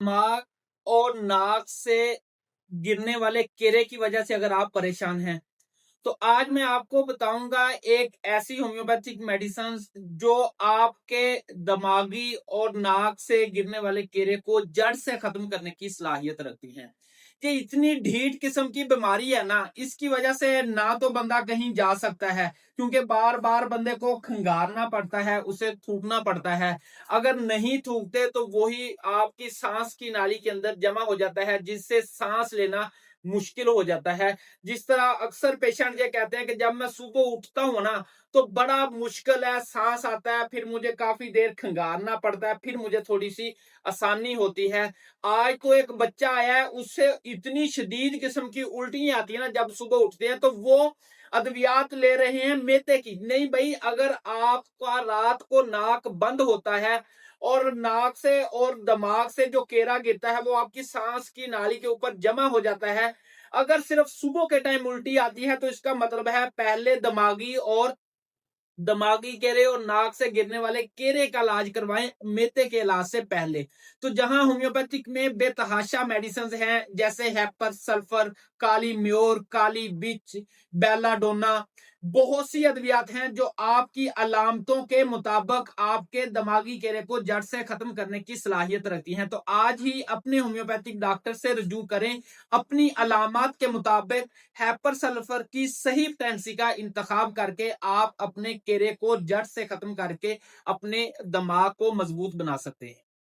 दिमाग और नाक से गिरने वाले केरे की वजह से अगर आप परेशान हैं, तो आज मैं आपको बताऊंगा एक ऐसी होम्योपैथिक मेडिसिन जो आपके दिमागी और नाक से गिरने वाले कीड़े को जड़ से खत्म करने की सलाहियत रखती हैं। ये इतनी ढीठ किस्म की बीमारी है ना, इसकी वजह से ना तो बंदा कहीं जा सकता है क्योंकि बार बार बंदे को खंगारना पड़ता है, उसे थूकना पड़ता है। अगर नहीं थूकते तो वही आपकी सांस की नाली के अंदर जमा हो जाता है, जिससे सांस लेना मुश्किल हो जाता है। जिस तरह अक्सर पेशेंट ये कहते हैं कि जब मैं सुबह उठता हूं ना तो बड़ा मुश्किल है, सांस आता है, फिर मुझे काफी देर खंगारना पड़ता है, फिर मुझे थोड़ी सी आसानी होती है। आज तो एक बच्चा आया है, उससे इतनी शदीद किस्म की उल्टी आती है ना जब सुबह उठते हैं, तो वो अद्वियात ले रहे हैं मेते की। नहीं भाई, अगर आपका रात को नाक बंद होता है और नाक से और दिमाग से जो केरा गिरता है वो आपकी सांस की नाली के ऊपर जमा हो जाता है, अगर सिर्फ सुबह के टाइम उल्टी आती है तो इसका मतलब है पहले दिमागी केरे और नाक से गिरने वाले केरे का इलाज करवाएं मेते के इलाज से पहले। तो जहां होम्योपैथिक में बेतहाशा मेडिसिन हैं जैसे हैपर सल्फर, काली म्योर, काली बिच, बेलाडोना, बहुत सी अद्वियात हैं जो आपकी अलामतों के मुताबिक आपके दिमागी केरे को जड़ से खत्म करने की सलाहियत रखती हैं। तो आज ही अपने होम्योपैथिक डॉक्टर से रुजू करें, अपनी अलामत के मुताबिक हैपर सल्फर की सही पोटेंसी का इंतखाब करके आप अपने केरे को जड़ से खत्म करके अपने दिमाग को मजबूत बना सकते हैं।